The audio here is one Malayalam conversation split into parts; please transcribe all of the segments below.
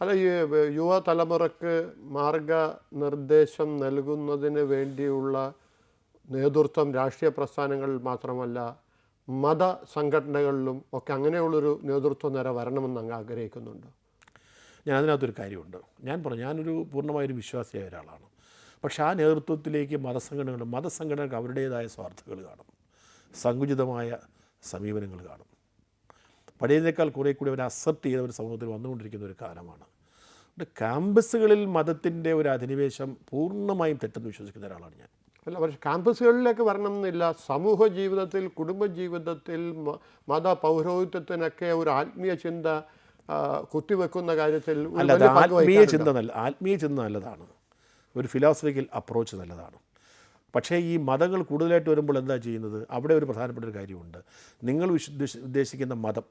അല്ല, ഈ യുവതലമുറക്ക് മാർഗനിർദ്ദേശം നൽകുന്നതിന് വേണ്ടിയുള്ള നേതൃത്വം രാഷ്ട്രീയ പ്രസ്ഥാനങ്ങളിൽ മാത്രമല്ല മത സംഘടനകളിലും ഒക്കെ അങ്ങനെയുള്ളൊരു നേതൃത്വ നിര വരണമെന്ന് അങ്ങ് ആഗ്രഹിക്കുന്നുണ്ട്. ഞാൻ അതിനകത്തൊരു കാര്യമുണ്ട്. ഞാനൊരു പൂർണ്ണമായൊരു വിശ്വാസിയായ ഒരാളാണ്. പക്ഷേ ആ നേതൃത്വത്തിലേക്ക് മതസംഘടനകൾക്ക് അവരുടേതായ സ്വാർത്ഥകൾ കാണും, സങ്കുചിതമായ സമീപനങ്ങൾ കാണും. പഴയതിനേക്കാൾ കുറേ കൂടി അവർ അക്സെപ്റ്റ് ചെയ്ത ഒരു സമൂഹത്തിൽ വന്നുകൊണ്ടിരിക്കുന്ന ഒരു കാലമാണ്. ക്യാമ്പസുകളിൽ മതത്തിൻ്റെ ഒരു അധിനിവേശം പൂർണ്ണമായും തെറ്റെന്ന് വിശ്വസിക്കുന്ന ഒരാളാണ് ഞാൻ. അല്ല, പക്ഷേ ക്യാമ്പസുകളിലേക്ക് വരണം എന്നില്ല. സമൂഹ ജീവിതത്തിൽ, കുടുംബജീവിതത്തിൽ മത പൗരോഹിത്യത്തിനൊക്കെ ഒരു ആത്മീയ ചിന്ത കുത്തിവെക്കുന്ന കാര്യത്തിൽ ആത്മീയ ചിന്ത നല്ലതാണ്, ഒരു ഫിലോസഫിക്കൽ അപ്രോച്ച് നല്ലതാണ്. പക്ഷേ ഈ മതങ്ങൾ കൂടുതലായിട്ട് വരുമ്പോൾ എന്താ ചെയ്യുന്നത്, അവിടെ ഒരു പ്രധാനപ്പെട്ട ഒരു കാര്യമുണ്ട്. നിങ്ങൾ ഉദ്ദേശിക്കുന്ന മതം,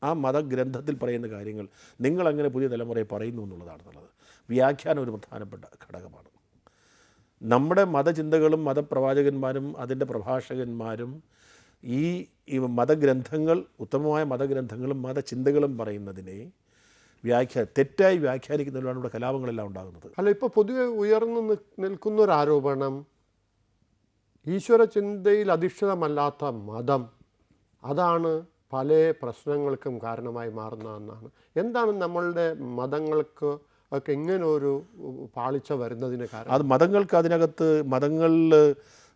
ആ മതഗ്രന്ഥത്തിൽ പറയുന്ന കാര്യങ്ങൾ നിങ്ങളങ്ങനെ പുതിയ തലമുറയെ പറയുന്നു എന്നുള്ളതാണെന്നുള്ളത്. വ്യാഖ്യാനം ഒരു പ്രധാനപ്പെട്ട ഘടകമാണ്. നമ്മുടെ മതചിന്തകളും മതപ്രവാചകന്മാരും അതിൻ്റെ പ്രഭാഷകന്മാരും ഈ മതഗ്രന്ഥങ്ങൾ, ഉത്തമമായ മതഗ്രന്ഥങ്ങളും മതചിന്തകളും പറയുന്നതിനെ തെറ്റായി വ്യാഖ്യാനിക്കുന്നതിലാണ് ഇവിടെ കലാപങ്ങളെല്ലാം ഉണ്ടാകുന്നത്. അല്ല, ഇപ്പോൾ പൊതുവെ ഉയർന്നു നിൽക്കുന്നൊരാരോപണം ഈശ്വര ചിന്തയിൽ അധിഷ്ഠിതമല്ലാത്ത മതം അതാണ് പല പ്രശ്നങ്ങൾക്കും കാരണമായി മാറുന്നതെന്നാണ്. എന്താണ് നമ്മളുടെ മതങ്ങൾക്ക് ഒക്കെ ഇങ്ങനെ ഒരു പാളിച്ച വരുന്നതിന് കാരണം? അത് മതങ്ങളിൽ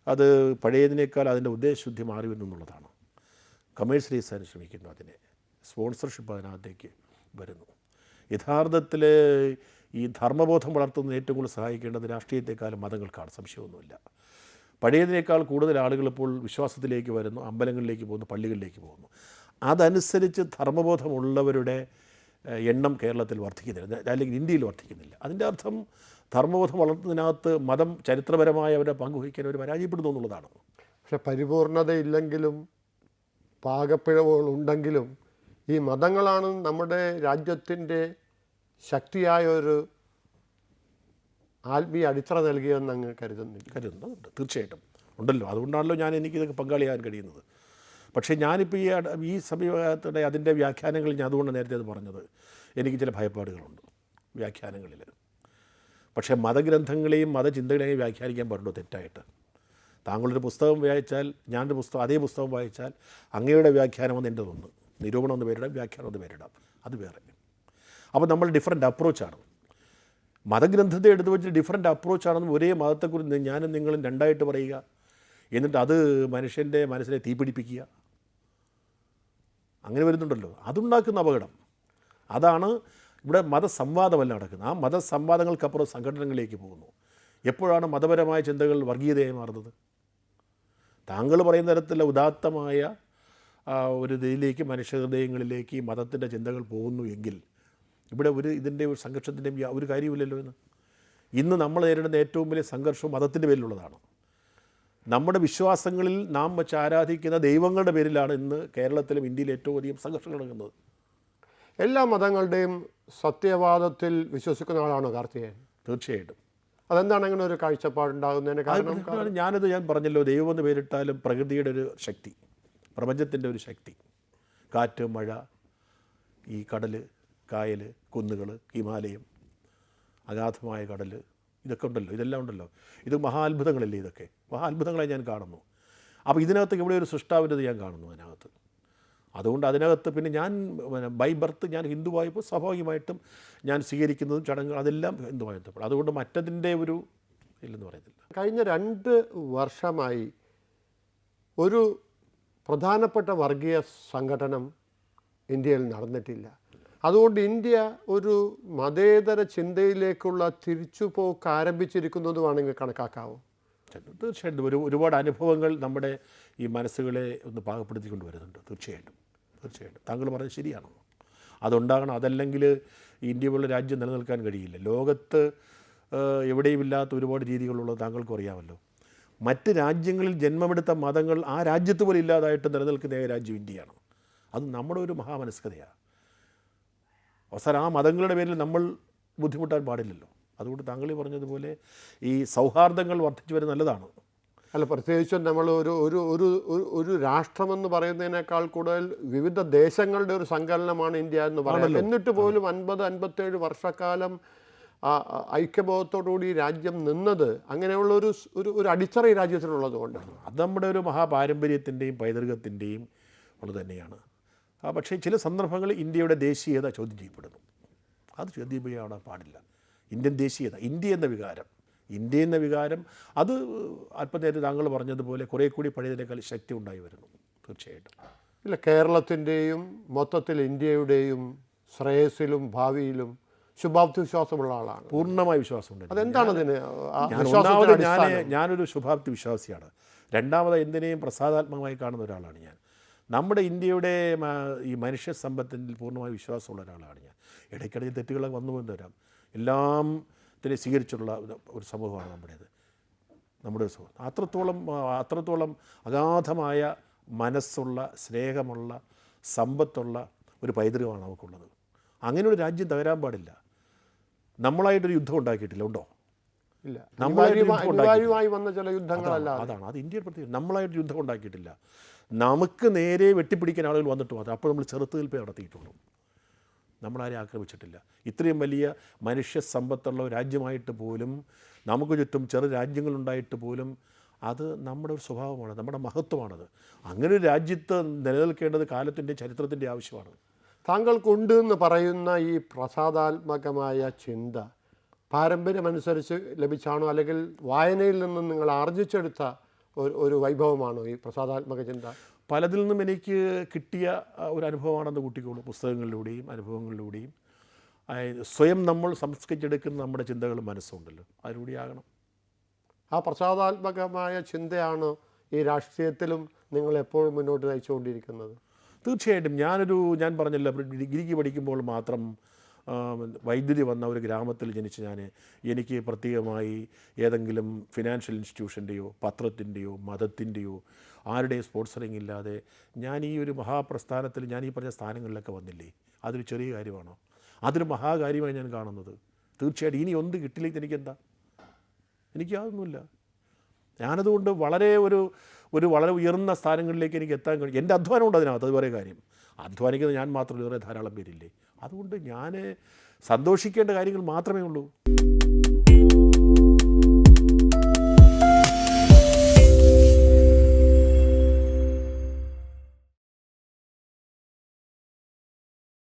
അത് പഴയതിനേക്കാൾ അതിൻ്റെ ഉദ്ദേശശുദ്ധി മാറി വരുന്നു എന്നുള്ളതാണ്. കമേഴ്സ്യലൈസ് ചെയ്യാൻ ശ്രമിക്കുന്നു, അതിനെ സ്പോൺസർഷിപ്പ് അതിനകത്തേക്ക് വരുന്നു. യഥാർത്ഥത്തിൽ ഈ ധർമ്മബോധം വളർത്തുന്നതിന് ഏറ്റവും കൂടുതൽ സഹായിക്കേണ്ടത് രാഷ്ട്രീയത്തെക്കാളും മതങ്ങൾക്കാണ്, സംശയമൊന്നുമില്ല. പഴയതിനേക്കാൾ കൂടുതൽ ആളുകൾ ഇപ്പോൾ വിശ്വാസത്തിലേക്ക് വരുന്നു, അമ്പലങ്ങളിലേക്ക് പോകുന്നു, പള്ളികളിലേക്ക് പോകുന്നു. അതനുസരിച്ച് ധർമ്മബോധമുള്ളവരുടെ എണ്ണം കേരളത്തിൽ വർദ്ധിക്കുന്നില്ല, അല്ലെങ്കിൽ ഇന്ത്യയിൽ വർദ്ധിക്കുന്നില്ല. അതിൻ്റെ അർത്ഥം ധർമ്മബോധം വളർത്തുന്നതിനകത്ത് മതം ചരിത്രപരമായ അവരെ പങ്കുവഹിക്കാൻ അവർ പരാജയപ്പെടുന്നു എന്നുള്ളതാണ്. പക്ഷെ പരിപൂർണതയില്ലെങ്കിലും പാകപ്പിഴവുകളുണ്ടെങ്കിലും ഈ മതങ്ങളാണ് നമ്മുടെ രാജ്യത്തിൻ്റെ ശക്തിയായ ഒരു ആത്മീയ അടിത്തറ നൽകിയെന്ന് അങ്ങ് കരുതുന്നുണ്ട്. തീർച്ചയായിട്ടും ഉണ്ടല്ലോ, അതുകൊണ്ടാണല്ലോ എനിക്കിതൊക്കെ പങ്കാളിയാകാൻ കഴിയുന്നത്. പക്ഷേ ഞാനിപ്പോൾ ഈ സമീപത്തെ അതിൻ്റെ വ്യാഖ്യാനങ്ങൾ അതുകൊണ്ട് നേരത്തെ അത് പറഞ്ഞത്, എനിക്ക് ചില ഭയപ്പാടുകളുണ്ട് വ്യാഖ്യാനങ്ങളിൽ. പക്ഷേ മതഗ്രന്ഥങ്ങളെയും മതചിന്തകളെയും വ്യാഖ്യാനിക്കാൻ പാടുണ്ടോ തെറ്റായിട്ട്? താങ്കളൊരു പുസ്തകം വായിച്ചാൽ, അതേ പുസ്തകം വായിച്ചാൽ അങ്ങയുടെ വ്യാഖ്യാനമെന്ന് എൻ്റെ തോന്നുന്നു, നിരൂപണം ഒന്ന് പേരിടാം, വ്യാഖ്യാനം ഒന്ന് പേരിടാം, അത് വേറെ. അപ്പോൾ നമ്മൾ ഡിഫറെൻ്റ് അപ്രോച്ചാണ്. മതഗ്രന്ഥത്തെ എടുത്തു വെച്ച് ഡിഫറെൻ്റ് അപ്രോച്ചാണെന്ന് ഒരേ മതത്തെക്കുറിച്ച് ഞാനും നിങ്ങളും രണ്ടായിട്ട് പറയുക, എന്നിട്ട് അത് മനുഷ്യൻ്റെ മനസ്സിനെ തീപിടിപ്പിക്കുക, അങ്ങനെ വരുന്നുണ്ടല്ലോ. അതുണ്ടാക്കുന്ന അപകടം അതാണ്. ഇവിടെ മതസംവാദമല്ല നടക്കുന്നത്. ആ മതസംവാദങ്ങൾക്കപ്പുറം സംഘടനകളിലേക്ക് പോകുന്നു. എപ്പോഴാണ് മതപരമായ ചിന്തകൾ വർഗീയതയായി മാറുന്നത്? താങ്കൾ പറയുന്ന തരത്തിലുള്ള ഉദാത്തമായ ഒരു ഇതിലേക്ക്, മനുഷ്യഹൃദയങ്ങളിലേക്ക് മതത്തിൻ്റെ ചിന്തകൾ പോകുന്നു എങ്കിൽ ഇവിടെ ഇതിൻ്റെ ഒരു സംഘർഷത്തിൻ്റെയും ഒരു കാര്യമില്ലല്ലോ. ഇന്ന് നമ്മൾ നേരിടുന്ന ഏറ്റവും വലിയ സംഘർഷവും മതത്തിൻ്റെ പേരിലുള്ളതാണ്. നമ്മുടെ വിശ്വാസങ്ങളിൽ നാം വെച്ച് ആരാധിക്കുന്ന ദൈവങ്ങളുടെ പേരിലാണ് ഇന്ന് കേരളത്തിലും ഇന്ത്യയിലും ഏറ്റവും അധികം സംഘർഷങ്ങൾ നടക്കുന്നത്. എല്ലാ മതങ്ങളുടെയും സത്യവാദത്തിൽ വിശ്വസിക്കുന്ന ആളാണോ കാർത്തികേയൻ? തീർച്ചയായിട്ടും. അതെന്താണ് അങ്ങനെ ഒരു കാഴ്ചപ്പാടുണ്ടാകുന്നതിന് കാരണം? ഞാൻ പറഞ്ഞല്ലോ, ദൈവമെന്ന് പേരിട്ടാലും പ്രകൃതിയുടെ ഒരു ശക്തി, പ്രപഞ്ചത്തിൻ്റെ ഒരു ശക്തി, കാറ്റ്, മഴ, ഈ കടൽ, കായൽ, കുന്നുകൾ, ഹിമാലയം, അഗാധമായ കടൽ, ഇതൊക്കെ ഉണ്ടല്ലോ, ഇതെല്ലാം ഉണ്ടല്ലോ. ഇത് മഹാത്ഭുതങ്ങളല്ലേ? ഇതൊക്കെ മഹാത്ഭുതങ്ങളെ ഞാൻ കാണുന്നു. അപ്പോൾ ഇതിനകത്ത് ഇവിടെ ഒരു സൃഷ്ടാവിൻ്റെ ഞാൻ കാണുന്നു അതിനകത്ത്. അതുകൊണ്ട് അതിനകത്ത് പിന്നെ ഞാൻ ബൈ ബർത്ത് ഞാൻ ഹിന്ദുവായപ്പോൾ സ്വാഭാവികമായിട്ടും ഞാൻ സ്വീകരിക്കുന്നതും ചടങ്ങുകൾ അതെല്ലാം ഹിന്ദുവായപ്പോൾ, അതുകൊണ്ട് മറ്റതിൻ്റെ ഒരു ഇല്ലെന്ന് പറയുന്നില്ല. കഴിഞ്ഞ 2 വർഷമായി ഒരു പ്രധാനപ്പെട്ട വർഗീയ സംഘടനം ഇന്ത്യയിൽ നടന്നിട്ടില്ല. അതുകൊണ്ട് ഇന്ത്യ ഒരു മതേതര ചിന്തയിലേക്കുള്ള തിരിച്ചുപോക്ക് ആരംഭിച്ചിരിക്കുന്നതുമാണെങ്കിൽ കണക്കാക്കാവോ? തീർച്ചയായിട്ടും ഒരുപാട് അനുഭവങ്ങൾ നമ്മുടെ ഈ മനസ്സുകളെ ഒന്ന് പാകപ്പെടുത്തിക്കൊണ്ട് വരുന്നുണ്ട്. തീർച്ചയായിട്ടും താങ്കൾ പറഞ്ഞത് ശരിയാണോ? അതുണ്ടാകണം. അതല്ലെങ്കിൽ ഇന്ത്യ പോലുള്ള രാജ്യം നിലനിൽക്കാൻ കഴിയില്ല. ലോകത്ത് എവിടെയും ഇല്ലാത്ത ഒരുപാട് രീതികളുള്ളത് താങ്കൾക്കും അറിയാമല്ലോ. മറ്റ് രാജ്യങ്ങളിൽ ജന്മമെടുത്ത മതങ്ങൾ ആ രാജ്യത്ത് പോലും ഇല്ലാതായിട്ട് നിലനിൽക്കുന്ന രാജ്യം ഇന്ത്യയാണ്. അത് നമ്മുടെ ഒരു മഹാമനസ്കതയാണ്. അവസാനം ആ മതങ്ങളുടെ പേരിൽ നമ്മൾ ബുദ്ധിമുട്ടാൻ പാടില്ലല്ലോ. അതുകൊണ്ട് താങ്കൾ പറഞ്ഞതുപോലെ ഈ സൗഹാർദ്ദങ്ങൾ വർദ്ധിച്ചു വരുന്നത് നല്ലതാണ്. അല്ല, പ്രത്യേകിച്ചും നമ്മൾ ഒരു ഒരു ഒരു ഒരു- ഒരു രാഷ്ട്രമെന്ന് പറയുന്നതിനേക്കാൾ കൂടുതൽ വിവിധ ദേശങ്ങളുടെ ഒരു സങ്കലനമാണ് ഇന്ത്യ എന്ന് പറയുന്നത്. എന്നിട്ട് പോലും 50-57 വർഷക്കാലം ഐക്യബോധത്തോടുകൂടി രാജ്യം നിന്നത് അങ്ങനെയുള്ള ഒരു അടിത്തറ ഈ രാജ്യത്തിനുള്ളത് കൊണ്ടാണ്. അത് നമ്മുടെ ഒരു മഹാപാരമ്പര്യത്തിൻ്റെയും പൈതൃകത്തിൻ്റെയും ഉള്ളത് തന്നെയാണ്. പക്ഷേ ചില സന്ദർഭങ്ങളിൽ ഇന്ത്യയുടെ ദേശീയത ചോദ്യം ചെയ്യപ്പെടുന്നു. അത് ചോദ്യം ചെയ്യാൻ പാടില്ല. ഇന്ത്യൻ ദേശീയത, ഇന്ത്യ എന്ന വികാരം അത് അല്പം നേരത്തെ താങ്കൾ പറഞ്ഞതുപോലെ കുറേ കൂടി പഴയതിനേക്കാൾ ശക്തി ഉണ്ടായി വരുന്നു. തീർച്ചയായിട്ടും ഇല്ല, കേരളത്തിൻ്റെയും മൊത്തത്തിൽ ഇന്ത്യയുടെയും ശ്രേയസ്സിലും ഭാവിയിലും ശുഭാപ്തി വിശ്വാസമുള്ള ആളാണ്. പൂർണ്ണമായ വിശ്വാസമുണ്ട്. അതെന്താണ് അതിന് ഞാനൊരു ശുഭാപ്തി വിശ്വാസിയാണ്. രണ്ടാമത് എന്തിനേയും പ്രസാദാത്മകമായി കാണുന്ന ഒരാളാണ് ഞാൻ. നമ്മുടെ ഇന്ത്യയുടെ ഈ മനുഷ്യ സമ്പത്തിൽ പൂർണ്ണമായ വിശ്വാസമുള്ള ഒരാളാണ് ഞാൻ. ഇടയ്ക്കിടയിൽ തെറ്റുകളൊക്കെ വന്നു വരാം. എല്ലാം ഇതിനെ സ്വീകരിച്ചുള്ള ഒരു സമൂഹമാണ് നമ്മുടെ സമൂഹം. അത്രത്തോളം അഗാധമായ മനസ്സുള്ള, സ്നേഹമുള്ള, സമ്പത്തുള്ള ഒരു പൈതൃകമാണ് നമുക്കുള്ളത്. അങ്ങനെയൊരു രാജ്യം തകരാൻ പാടില്ല. നമ്മളായിട്ടൊരു യുദ്ധം ഉണ്ടാക്കിയിട്ടില്ല, ഉണ്ടോ? ഇല്ല, നമ്മളായിട്ട് വന്ന ചില യുദ്ധങ്ങളല്ല. അതാണ് അത് ഇന്ത്യയുടെ പ്രത്യേകത. നമ്മളായിട്ട് യുദ്ധം ഉണ്ടാക്കിയിട്ടില്ല. നമുക്ക് നേരെ വെട്ടിപ്പിടിക്കാൻ ആളുകൾ വന്നിട്ട് മാത്രം അപ്പോൾ നമ്മൾ ചെറുത്തുനിൽപ്പേ നടത്തിയിട്ടുള്ളൂ. നമ്മളാരെയും ആക്രമിച്ചിട്ടില്ല. ഇത്രയും വലിയ മനുഷ്യ സമ്പത്തുള്ള ഒരു രാജ്യമായിട്ട് പോലും, നമുക്ക് ചുറ്റും ചെറു രാജ്യങ്ങളുണ്ടായിട്ട് പോലും അത് നമ്മുടെ ഒരു സ്വഭാവമാണ്, നമ്മുടെ മഹത്വമാണത്. അങ്ങനെ ഒരു രാജ്യത്ത് നിലനിൽക്കേണ്ടത് കാലത്തിൻ്റെ ചരിത്രത്തിൻ്റെ ആവശ്യമാണ്. താങ്കൾക്കുണ്ട് എന്ന് പറയുന്ന ഈ പ്രസാദാത്മകമായ ചിന്ത പാരമ്പര്യമനുസരിച്ച് ലഭിച്ചാണോ, അല്ലെങ്കിൽ വായനയിൽ നിന്നും നിങ്ങൾ ആർജിച്ചെടുത്ത ഒരു വൈഭവമാണോ ഈ പ്രസാദാത്മക ചിന്ത? പലതിൽ നിന്നും എനിക്ക് കിട്ടിയ ഒരു അനുഭവമാണെന്ന് കൂട്ടിക്കോളൂ. പുസ്തകങ്ങളിലൂടെയും അനുഭവങ്ങളിലൂടെയും സ്വയം നമ്മൾ സംസ്കരിച്ചെടുക്കുന്ന നമ്മുടെ ചിന്തകളും മനസ്സുണ്ടല്ലോ, അതിലൂടെയാകണം. ആ പ്രസാദാത്മകമായ ചിന്തയാണ് ഈ രാഷ്ട്രീയത്തിലും നിങ്ങൾ എപ്പോഴും മുന്നോട്ട് നയിച്ചുകൊണ്ടിരിക്കുന്നത്. തീർച്ചയായിട്ടും. ഞാൻ പറഞ്ഞല്ലോ, ഡിഗ്രിക്ക് പഠിക്കുമ്പോൾ മാത്രം വൈദ്യുതി വന്ന ഒരു ഗ്രാമത്തിൽ ജനിച്ച് എനിക്ക് പ്രത്യേകമായി ഏതെങ്കിലും ഫിനാൻഷ്യൽ ഇൻസ്റ്റിറ്റ്യൂഷൻ്റെയോ പത്രത്തിൻ്റെയോ മതത്തിൻ്റെയോ ആരുടെയും സ്പോൺസറിങ് ഇല്ലാതെ ഞാൻ ഈ ഒരു മഹാപ്രസ്ഥാനത്തിൽ ഞാൻ ഈ പറഞ്ഞ സ്ഥാനങ്ങളിലൊക്കെ വന്നില്ലേ? അതൊരു ചെറിയ കാര്യമാണോ? അതൊരു മഹാകാര്യമായി ഞാൻ കാണുന്നത്. തീർച്ചയായിട്ടും ഇനി ഒന്നും കിട്ടില്ലെങ്കിൽ എനിക്കെന്താ? എനിക്കതൊന്നുമില്ല. ഞാനതുകൊണ്ട് വളരെ ഉയർന്ന സ്ഥാനങ്ങളിലേക്ക് എനിക്ക് എത്താൻ കഴിയും. എൻ്റെ അധ്വാനമുണ്ട് അതിനകത്ത്, അത് വേറെ കാര്യം. അധ്വാനിക്കുന്നത് ഞാൻ മാത്രമല്ല, വേറെ ധാരാളം പേരില്ലേ. അതുകൊണ്ട് ഞാൻ സന്തോഷിക്കേണ്ട കാര്യങ്ങൾ മാത്രമേ ഉള്ളൂ.